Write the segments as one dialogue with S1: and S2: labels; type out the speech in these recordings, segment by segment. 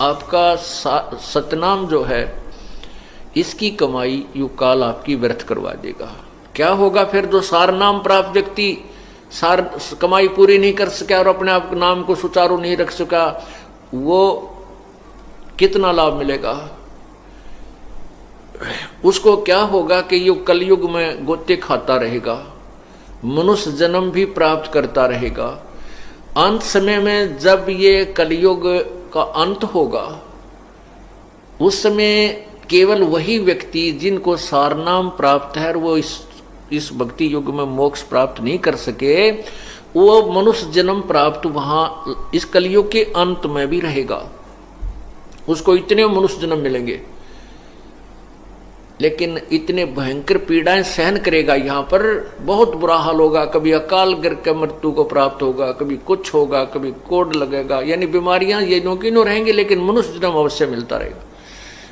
S1: आपका सतनाम जो है इसकी कमाई यू काल आपकी व्यर्थ करवा देगा। क्या होगा फिर? जो सार नाम प्राप्त व्यक्ति सार कमाई पूरी नहीं कर सका और अपने आप नाम को सुचारू नहीं रख सका, वो कितना लाभ मिलेगा उसको? क्या होगा कि ये कलयुग में गोते खाता रहेगा, मनुष्य जन्म भी प्राप्त करता रहेगा। अंत समय में जब ये कलयुग का अंत होगा उस समय केवल वही व्यक्ति जिनको सारनाम प्राप्त है और वो इस भक्ति युग में मोक्ष प्राप्त नहीं कर सके, वो मनुष्य जन्म प्राप्त वहां इस कलयुग के अंत में भी रहेगा। उसको इतने मनुष्य जन्म मिलेंगे, लेकिन इतने भयंकर पीड़ाएं सहन करेगा। यहाँ पर बहुत बुरा हाल होगा, कभी अकाल गिर के मृत्यु को प्राप्त होगा, कभी कुछ होगा, कभी कोड लगेगा, यानी बीमारियां ये नो की नो रहेंगी, लेकिन मनुष्य जन्म अवश्य मिलता रहेगा।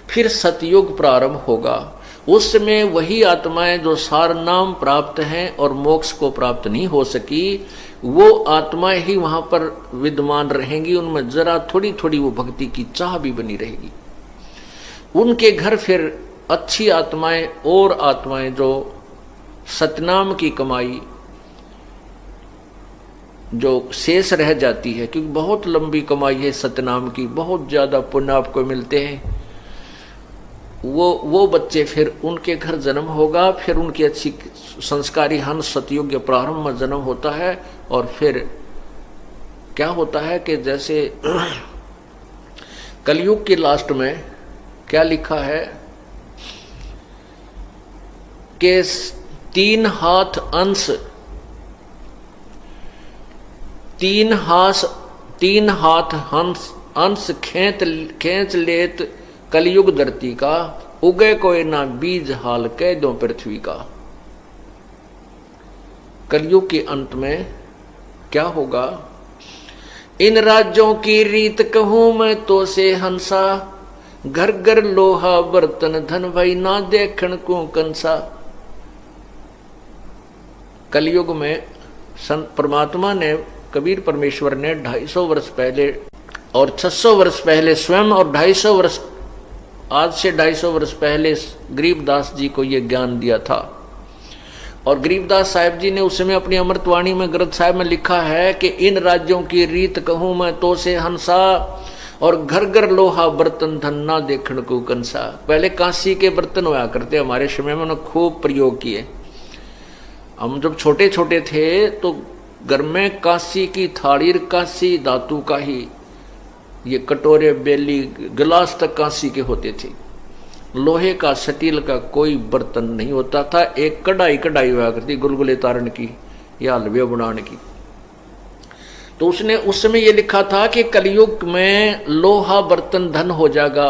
S1: फिर सतयुग प्रारंभ होगा, उस समय वही आत्माएं जो सार नाम प्राप्त हैं और मोक्ष को प्राप्त नहीं हो सकी, वो आत्माएं ही वहां पर विद्यमान रहेंगी। उनमें जरा थोड़ी थोड़ी वो भक्ति की चाह भी बनी रहेगी। उनके घर फिर अच्छी आत्माएं और आत्माएं जो सतनाम की कमाई जो शेष रह जाती है, क्योंकि बहुत लंबी कमाई है सतनाम की, बहुत ज्यादा पुण्य आपको मिलते हैं, वो बच्चे फिर उनके घर जन्म होगा। फिर उनकी अच्छी संस्कारी हंस सतयुग प्रारंभ में जन्म होता है। और फिर क्या होता है कि जैसे कलयुग के लास्ट में क्या लिखा है कि 3 हाथ अंश 3 हाथ अंश खेच लेत कलयुग धरती का, उगे कोई ना बीज हाल कह दो पृथ्वी का। कलयुग के अंत में क्या होगा? इन राज्यों की रीत कहूं मैं तो से हंसा, घर घर लोहा बर्तन धन भाई ना देखण को कंसा। कलयुग में संत परमात्मा ने, कबीर परमेश्वर ने 250 वर्ष पहले और 600 वर्ष पहले स्वयं, और 250 वर्ष आज से 250 वर्ष पहले गरीबदास जी को यह ज्ञान दिया था। और गरीबदास साहिब जी ने उस समय अपनी अमृतवाणी में ग्रंथ साहिब में लिखा है कि इन राज्यों की रीत कहूं मैं तो से हंसा, और घर घर लोहा बर्तन धन ना देखण को कंसा। पहले कांसी के बर्तन हुआ करते, हमारे समय में उन्होंने खूब प्रयोग किए। हम जब छोटे छोटे थे तो घर में कांसी की थाली, कांसी धातु का ही, ये कटोरे बेली गिलास तक कांसी के होते थे। लोहे का स्टील का कोई बर्तन नहीं होता था। एक कढ़ाई हुआ करती गुलगुले तारण की या हलवे बनाने की। तो उसने उस समय ये लिखा था कि कलयुग में लोहा बर्तन धन हो जाएगा,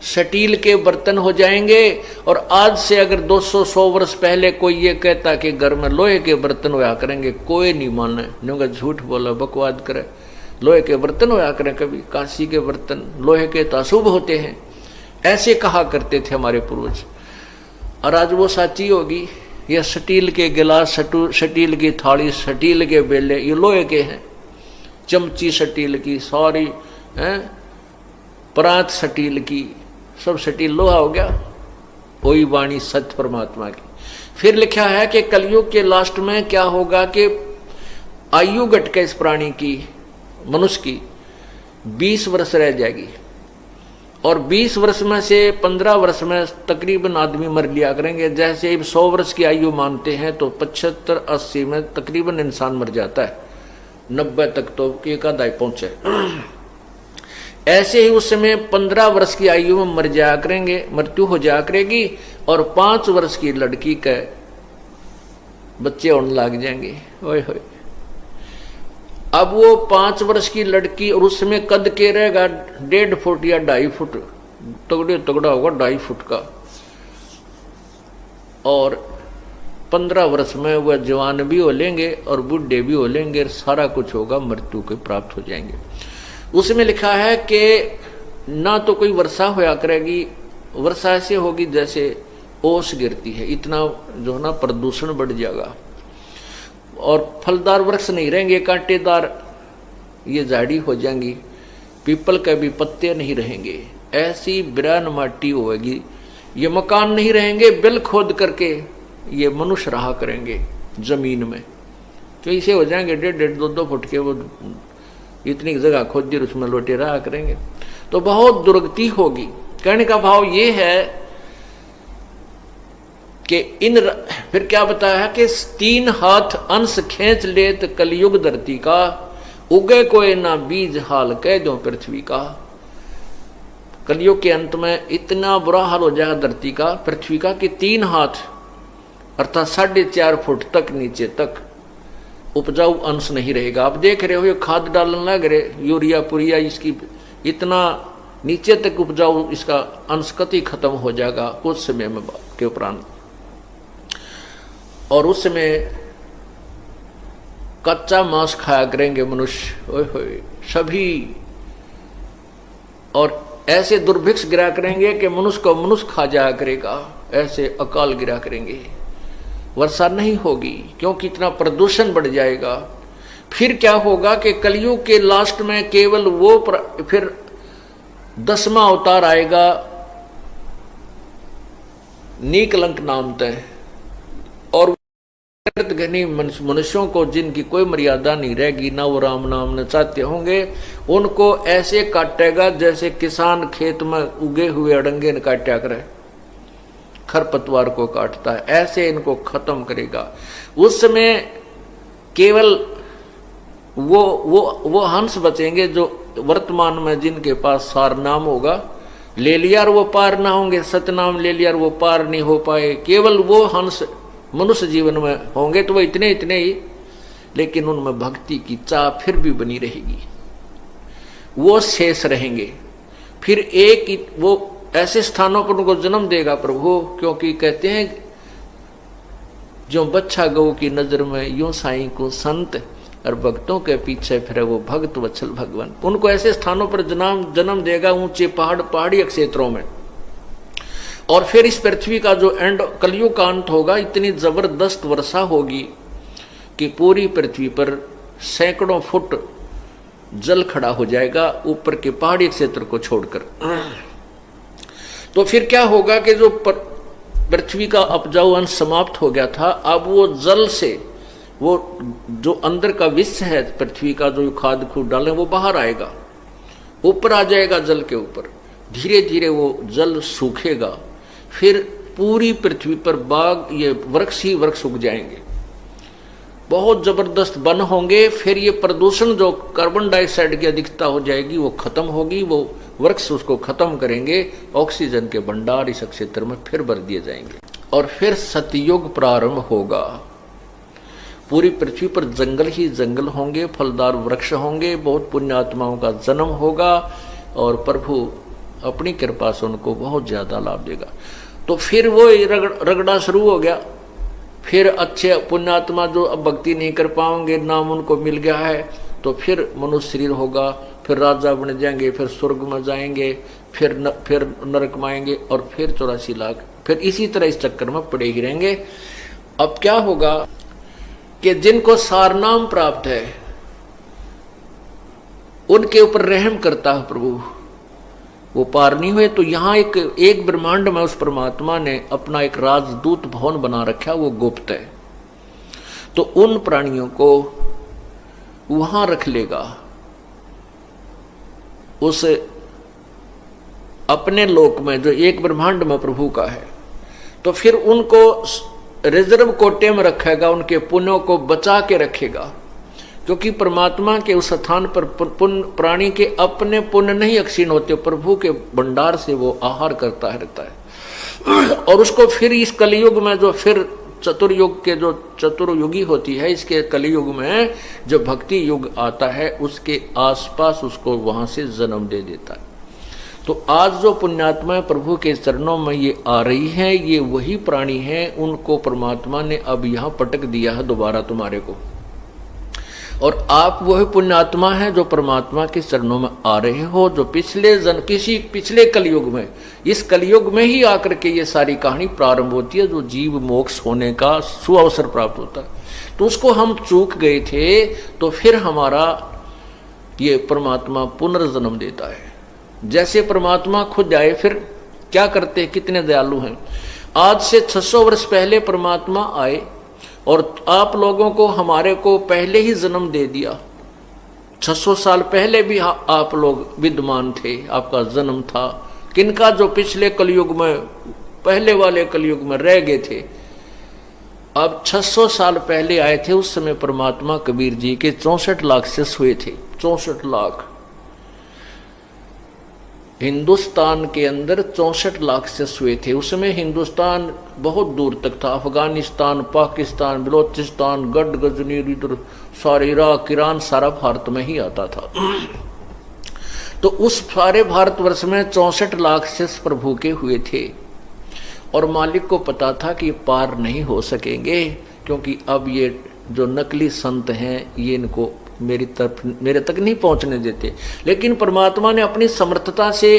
S1: स्टील के बर्तन हो जाएंगे। और आज से अगर 200-100 वर्ष पहले कोई ये कहता कि घर में लोहे के बर्तन होया करेंगे, कोई नहीं माने, नहीं झूठ बोला, बकवाद करे। लोहे के बर्तन होया करें, कभी कांसी के बर्तन, लोहे के तो अशुभ होते हैं, ऐसे कहा करते थे हमारे पूर्वज। और आज वो साची होगी। ये स्टील के गिलास, स्टील की थाली, स्टील के बेले, ये लोहे के हैं। चमची स्टील की, सारी परात स्टील की, सब स्टील लोहा हो गया। वही वाणी सत्य परमात्मा की। फिर लिखा है कि कलयुग के लास्ट में क्या होगा कि आयु घट के इस प्राणी की, मनुष्य की 20 वर्ष रह जाएगी। और 20 वर्ष में से 15 वर्ष में तकरीबन आदमी मर लिया करेंगे। जैसे 100 वर्ष की आयु मानते हैं तो 75-80 में तकरीबन इंसान मर जाता है, 90 तक तो एक आधा पहुंचे। ऐसे ही उस समय 15 वर्ष की आयु में मर जाया करेंगे, मृत्यु हो जाया करेगी। और 5 वर्ष की लड़की के बच्चे होने लग जाएंगे। ओए होए, अब वो 5 वर्ष की लड़की, और उस समय कद के रहेगा 1.5 फुट या 2.5 फुट, तगड़ा होगा 2.5 फुट का। और 15 वर्ष में वह जवान भी हो लेंगे और बूढ़े भी हो लेंगे, सारा कुछ होगा, मृत्यु के प्राप्त हो जाएंगे। उसमें लिखा है कि ना तो कोई वर्षा होया करेगी, वर्षा ऐसे होगी जैसे ओस गिरती है, इतना जो है ना प्रदूषण बढ़ जाएगा। और फलदार वृक्ष नहीं रहेंगे, कांटेदार ये झाड़ी हो जाएंगी। पीपल के भी पत्ते नहीं रहेंगे, ऐसी बिरान माटी होगी। ये मकान नहीं रहेंगे, बिल खोद करके ये मनुष्य रहा करेंगे जमीन में। तो इसे हो जाएंगे 1.5 2 फुट के, वो इतनी जगह खोद दी उसमें लोटे रहा करेंगे। तो बहुत दुर्गति होगी। कहने का भाव ये है कि फिर क्या बताया है कि 3 हाथ अंश खींच लेत कलयुग धरती का, उगे कोई ना बीज हाल कह दो पृथ्वी का। कलयुग के अंत में इतना बुरा हाल हो जाएगा धरती का, पृथ्वी का, कि 3 हाथ अर्थात 4.5 फुट तक नीचे तक उपजाऊ अंश नहीं रहेगा। आप देख रहे हो ये खाद डालने लग रहे, यूरिया पुरिया, इसकी इतना नीचे तक उपजाऊ इसका अंश कति खत्म हो जाएगा कुछ समय में के उपरांत। और उस समय कच्चा मांस खाया करेंगे मनुष्य, ओए होए सभी, और ऐसे दुर्भिक्ष गिरा करेंगे कि मनुष्य को मनुष्य खा जाया करेगा, ऐसे अकाल गिरा करेंगे। वर्षा नहीं होगी क्योंकि इतना प्रदूषण बढ़ जाएगा। फिर क्या होगा कि कलयुग के लास्ट में केवल वो फिर 10वां अवतार आएगा नीकलंक नाम तय, और घनी मनुष्यों को जिनकी कोई मर्यादा नहीं रहेगी, ना वो राम नाम न चाहते होंगे, उनको ऐसे काटेगा जैसे किसान खेत में उगे हुए अड़ंगे न काटा करे, खरपतवार को काटता है, ऐसे इनको खत्म करेगा। उस समय केवल वो हंस बचेंगे जो वर्तमान में जिनके पास सार नाम होगा, ले लिया और वो पार ना होंगे, सतनाम ले लिया और वो पार नहीं हो पाए। केवल वो हंस मनुष्य जीवन में होंगे तो वो इतने ही, लेकिन उनमें भक्ति की चाह फिर भी बनी रहेगी, वो शेष रहेंगे। फिर एक वो ऐसे स्थानों पर उनको जन्म देगा प्रभु, क्योंकि कहते हैं जो बच्चा गौ की नजर में यूं साईं को संत, और भक्तों के पीछे फिर वो भक्त वत्सल भगवान। उनको ऐसे स्थानों पर जन्म देगा, ऊंचे पहाड़ी क्षेत्रों में। और फिर इस पृथ्वी का जो एंड कलयुग का अंत होगा, इतनी जबरदस्त वर्षा होगी कि पूरी पृथ्वी पर सैकड़ों फुट जल खड़ा हो जाएगा, ऊपर के पहाड़ी क्षेत्र को छोड़कर। तो फिर क्या होगा कि जो पृथ्वी का उपजाऊ अंश समाप्त हो गया था, अब वो जल से, वो जो अंदर का विष है पृथ्वी का, जो खाद खूद डाले वो बाहर आएगा, ऊपर आ जाएगा जल के ऊपर। धीरे धीरे वो जल सूखेगा, फिर पूरी पृथ्वी पर बाग, ये वृक्ष ही वृक्ष उग जाएंगे, बहुत जबरदस्त वन होंगे। फिर ये प्रदूषण जो कार्बन डाइऑक्साइड की अधिकता हो जाएगी वो खत्म होगी, वो वृक्ष उसको खत्म करेंगे, ऑक्सीजन के भंडार इस क्षेत्र में फिर भर दिए जाएंगे, और फिर सतयुग प्रारंभ होगा। पूरी पृथ्वी पर जंगल ही जंगल होंगे, फलदार वृक्ष होंगे, बहुत पुण्यात्माओं का जन्म होगा, और प्रभु अपनी कृपा से उनको बहुत ज्यादा लाभ देगा। तो फिर वो रगड़ा शुरू हो गया। फिर अच्छे पुण्यात्मा जो अब भक्ति नहीं कर पाएंगे, नाम उनको मिल गया है, तो फिर मनुष्य शरीर होगा, फिर राजा बन जाएंगे, फिर स्वर्ग में जाएंगे, फिर नरक में आएंगे, और फिर 84 लाख, फिर इसी तरह इस चक्कर में पड़े ही रहेंगे। अब क्या होगा कि जिनको सारनाम प्राप्त है उनके ऊपर रहम करता है प्रभु, वो पार नहीं हुए। तो यहाँ एक ब्रह्मांड में उस परमात्मा ने अपना एक राजदूत भवन बना रखा, वो गुप्त है। तो उन प्राणियों को वहां रख लेगा, उस अपने लोक में जो एक ब्रह्मांड में प्रभु का है। तो फिर उनको रिजर्व कोटे में रखेगा, उनके पुण्यों को बचा के रखेगा, क्योंकि परमात्मा के उस स्थान पर प्राणी के अपने पुण्य नहीं अक्षीण होते, प्रभु के भंडार से वो आहार करता रहता है। और उसको फिर इस कलयुग में जो फिर चतुर्युग के जो चतुर्युगी होती है, इसके कलयुग में जो भक्ति युग आता है, उसके आसपास उसको वहां से जन्म दे देता है। तो आज जो पुण्यात्मा प्रभु के चरणों में ये आ रही हैं, ये वही प्राणी हैं, उनको परमात्मा ने अब यहाँ पटक दिया है दोबारा तुम्हारे को। और आप वही पुण्यात्मा हैं जो परमात्मा के चरणों में आ रहे हो, जो किसी पिछले कलयुग में, इस कलयुग में ही आकर के ये सारी कहानी प्रारंभ होती है, जो जीव मोक्ष होने का सुअवसर प्राप्त होता है। तो उसको हम चूक गए थे, तो फिर हमारा ये परमात्मा पुनर्जन्म देता है। जैसे परमात्मा खुद आए, फिर क्या करते हैं, कितने दयालु हैं। आज से 600 वर्ष पहले परमात्मा आए और आप लोगों को, हमारे को पहले ही जन्म दे दिया। 600 साल पहले भी आप लोग विद्यमान थे, आपका जन्म था। किनका, जो पिछले कलयुग में, पहले वाले कलयुग में रह गए थे। अब 600 साल पहले आए थे, उस समय परमात्मा कबीर जी के 64 लाख शिष्य हुए थे। 64 लाख। हिंदुस्तान के अंदर 64 लाख शिष्य हुए थे। उस समय हिंदुस्तान बहुत दूर तक था। अफगानिस्तान, पाकिस्तान, बलोचिस्तान, गढ़ गजनी, इधर सारे इराक, ईरान, सारा भारत में ही आता था। तो उस सारे भारतवर्ष में 64 लाख शिष्य प्रभु के हुए थे और मालिक को पता था कि पार नहीं हो सकेंगे, क्योंकि अब ये जो नकली संत हैं ये इनको मेरे तक नहीं पहुंचने देते। लेकिन परमात्मा ने अपनी समर्थता से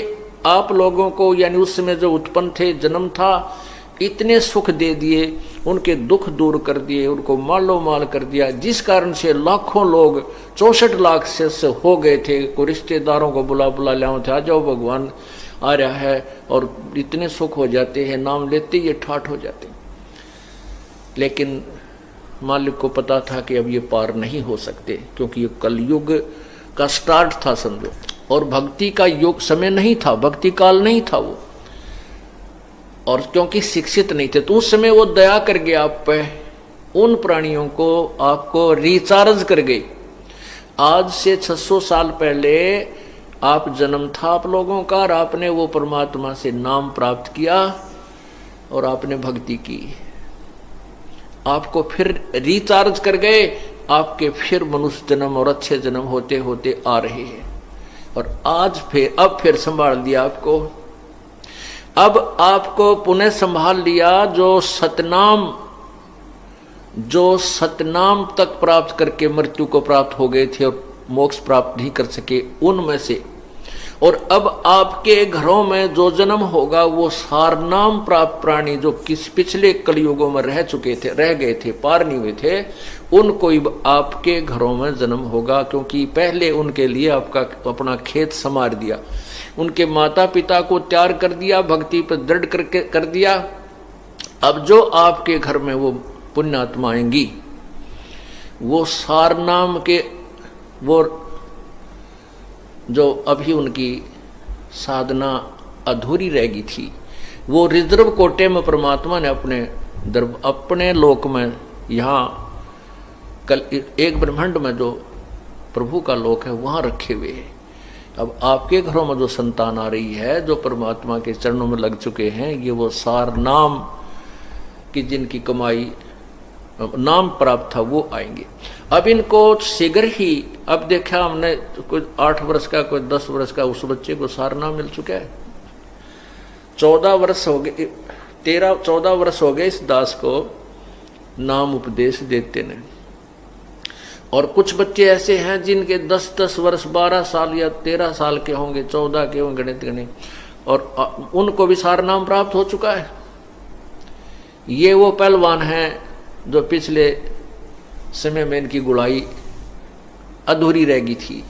S1: आप लोगों को, यानी उस समय जो उत्पन्न थे, जन्म था, इतने सुख दे दिए, उनके दुख दूर कर दिए, उनको मालो माल कर दिया, जिस कारण से लाखों लोग, 64 लाख शिष्य हो गए थे। को रिश्तेदारों को बुला लाओ थे, आ जाओ भगवान आ रहा है, और इतने सुख हो जाते हैं, नाम लेते ये ठाठ हो जाते। लेकिन मालिक को पता था कि अब ये पार नहीं हो सकते, क्योंकि ये कलयुग का स्टार्ट था समझो, और भक्ति का युग समय नहीं था, भक्ति काल नहीं था वो, और क्योंकि शिक्षित नहीं थे, तो उस समय वो दया कर गया आप पे, उन प्राणियों को आपको रिचार्ज कर गई। आज से 600 साल पहले आप जन्म था आप लोगों का, और आपने वो परमात्मा से नाम प्राप्त किया और आपने भक्ति की, आपको फिर रिचार्ज कर गए, आपके फिर मनुष्य जन्म और अच्छे जन्म होते होते आ रहे हैं। और आज अब फिर संभाल दिया आपको, अब आपको पुनः संभाल लिया। जो सतनाम तक प्राप्त करके मृत्यु को प्राप्त हो गए थे और मोक्ष प्राप्त नहीं कर सके, उनमें से, और अब आपके घरों में जो जन्म होगा वो सारनाम प्राप्त प्राणी, जो किस पिछले कलयुगों में रह चुके थे, रह गए थे, पार नहीं हुए थे, उनको आपके घरों में जन्म होगा। क्योंकि पहले उनके लिए आपका अपना खेत संवार दिया, उनके माता पिता को तैयार कर दिया, भक्ति पर दृढ़ कर दिया। अब जो आपके घर में वो पुण्यात्मा आएंगी, वो सारनाम के, वो जो अभी उनकी साधना अधूरी रह गई थी, वो रिजर्व कोटे में परमात्मा ने अपने लोक में, यहाँ कल एक ब्रह्मांड में जो प्रभु का लोक है वहाँ रखे हुए हैं। अब आपके घरों में जो संतान आ रही है, जो परमात्मा के चरणों में लग चुके हैं, ये वो सार नाम की जिनकी कमाई नाम प्राप्त था वो आएंगे। अब इनको शीघ्र ही, अब देखा हमने कोई 8 वर्ष का, कोई 10 वर्ष का, उस बच्चे को सार नाम मिल चुका है। 14 वर्ष हो गए, 13-14 वर्ष हो गए इस दास को नाम उपदेश देते ने। और कुछ बच्चे ऐसे हैं जिनके 10-10 वर्ष, 12 साल या 13 साल के होंगे, 14 के होंगे, गणित, और उनको भी सार नाम प्राप्त हो चुका है। ये वो पहलवान हैं जो पिछले समय में इनकी गुड़ाई अधूरी रह गई थी।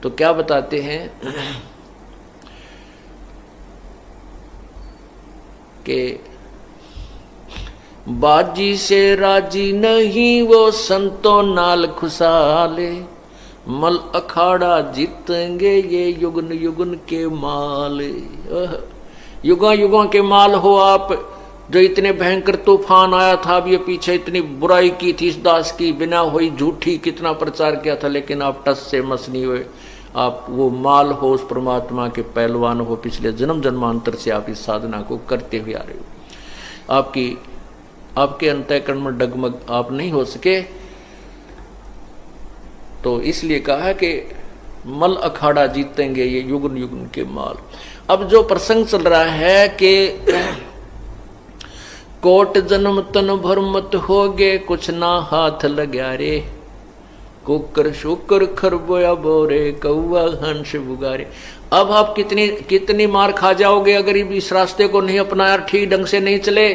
S1: तो क्या बताते हैं कि बाजी से राजी नहीं वो संतों नाल खुशाले, मल अखाड़ा जीतेंगे ये युगन युगन के माल। युगा युगों के माल हो आप, जो इतने भयंकर तूफान आया था, अब ये पीछे इतनी बुराई की थी इस दास की, बिना हुई झूठी कितना प्रचार किया था, लेकिन आप टस से मस नहीं हुए। आप वो माल हो, उस परमात्मा के पहलवान हो, पिछले जन्म जन्मांतर से आप इस साधना को करते हुए आ रहे हो। आपके अंतःकरण में डगमग आप नहीं हो सके, तो इसलिए कहा कि मल अखाड़ा जीतेंगे ये युगन युगन के माल। अब जो प्रसंग चल रहा है कि कोट जन्म तन भर मत होगे, कुछ ना हाथ लग्या रे, कुकर शुकर खरबोया बोरे, कौआ हंस बुगारे। अब आप कितनी मार खा जाओगे अगर इस रास्ते को नहीं अपनाया, ठीक ढंग से नहीं चले।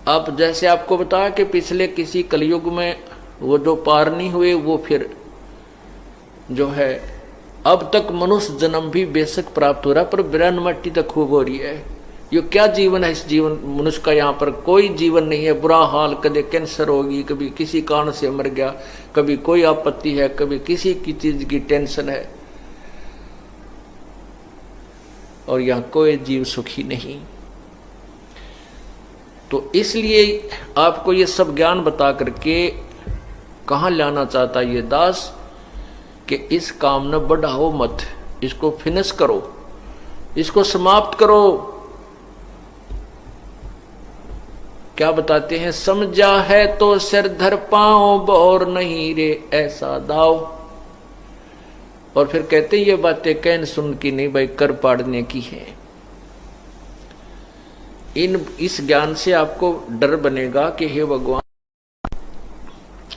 S1: अब जैसे आपको बताया कि पिछले किसी कलयुग में वो जो पार नहीं हुए वो फिर जो है, अब तक मनुष्य जन्म भी बेशक प्राप्त हो रहा पर बिरान मट्टी तक खूब हो रही है। ये क्या जीवन है इस जीवन मनुष्य का, यहाँ पर कोई जीवन नहीं है। बुरा हाल, कभी कैंसर होगी, कभी किसी कारण से मर गया, कभी कोई आपत्ति है, कभी किसी की चीज की टेंशन है, और यहाँ कोई जीव सुखी नहीं। तो इसलिए आपको ये सब ज्ञान बता करके कहाँ लाना चाहता ये दास कि इस काम न बढ़ाओ मत, इसको फिनिश करो, इसको समाप्त करो। क्या बताते हैं, समझा है तो सिर धर पाओ, बोर नहीं रे ऐसा दाव। और फिर कहते ये बातें कहन सुन की नहीं भाई, कर पाड़ने की है। इस ज्ञान से आपको डर बनेगा कि हे भगवान,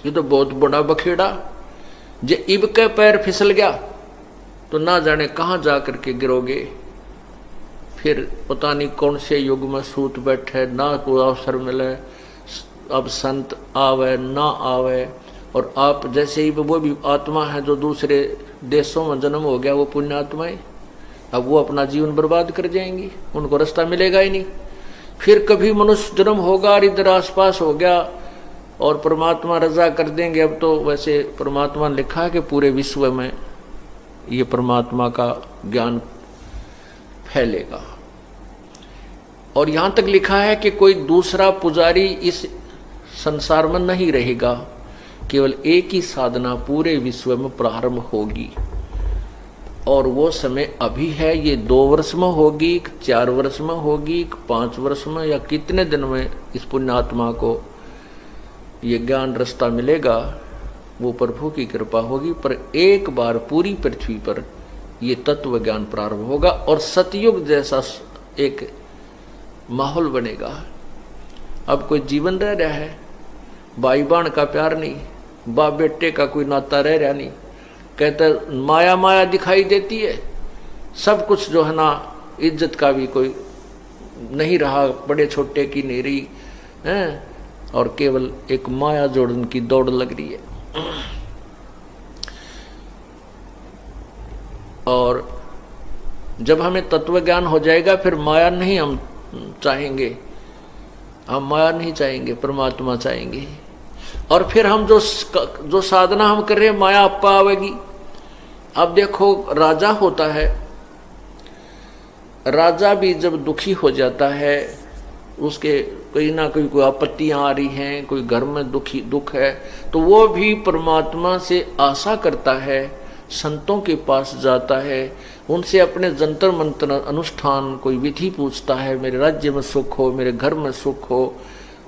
S1: ये तो बहुत बड़ा बखेड़ा, जे इब के पैर फिसल गया तो ना जाने कहां जाकर के गिरोगे। फिर पता नहीं कौन से युग में सूत बैठे, ना कोई अवसर मिले, अब संत आवे ना आवे। और आप जैसे ही वो भी आत्मा है जो दूसरे देशों में जन्म हो गया, वो पुण्य आत्माएं, अब वो अपना जीवन बर्बाद कर जाएंगी, उनको रास्ता मिलेगा ही नहीं। फिर कभी मनुष्य जन्म होगा और इधर आसपास हो गया और परमात्मा रजा कर देंगे। अब तो वैसे परमात्मा ने लिखा है कि पूरे विश्व में ये परमात्मा का ज्ञान फैलेगा। और यहां तक लिखा है कि कोई दूसरा पुजारी इस संसार में नहीं रहेगा, केवल एक ही साधना पूरे विश्व में प्रारंभ होगी। और वो समय अभी है, ये 2 वर्ष में होगी, 4 वर्ष में होगी, 5 वर्ष में, या कितने दिन में इस पुण्यात्मा को ये ज्ञान रास्ता मिलेगा, वो प्रभु की कृपा होगी। पर एक बार पूरी पृथ्वी पर ये तत्व ज्ञान प्रारंभ होगा और सतयुग जैसा एक माहौल बनेगा। अब कोई जीवन रह रहा है, भाई बहन का प्यार नहीं, बाप बेटे का कोई नाता रह रहा नहीं। कहते माया माया दिखाई देती है, सब कुछ जो है ना, इज्जत का भी कोई नहीं रहा, बड़े छोटे की नहीं रही है, और केवल एक माया जोड़न की दौड़ लग रही है। और जब हमें तत्व ज्ञान हो जाएगा फिर माया नहीं हम चाहेंगे, हम माया नहीं चाहेंगे, परमात्मा चाहेंगे। और फिर हम जो साधना हम कर रहे हैं, माया आपा आवेगी। अब देखो राजा होता है, राजा भी जब दुखी हो जाता है, उसके कहीं ना कहीं कोई आपत्तियां आ रही हैं, कोई घर में दुख है, तो वो भी परमात्मा से आशा करता है, संतों के पास जाता है, उनसे अपने जंतर मंतर अनुष्ठान कोई विधि पूछता है, मेरे राज्य में सुख हो, मेरे घर में सुख हो,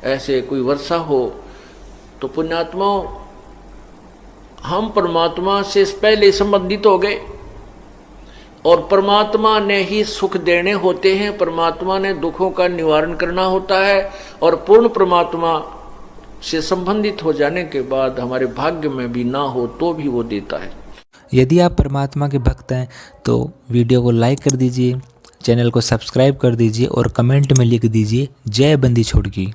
S1: ऐसे कोई वर्षा हो। तो पुण्यात्मा हम परमात्मा से पहले संबंधित हो गए और परमात्मा ने ही सुख देने होते हैं, परमात्मा ने दुखों का निवारण करना होता है। और पूर्ण परमात्मा से संबंधित हो जाने के बाद हमारे भाग्य में भी ना हो तो भी वो देता है।
S2: यदि आप परमात्मा के भक्त हैं तो वीडियो को लाइक कर दीजिए, चैनल को सब्सक्राइब कर दीजिए और कमेंट में लिख दीजिए जय बंदी छोड़ की।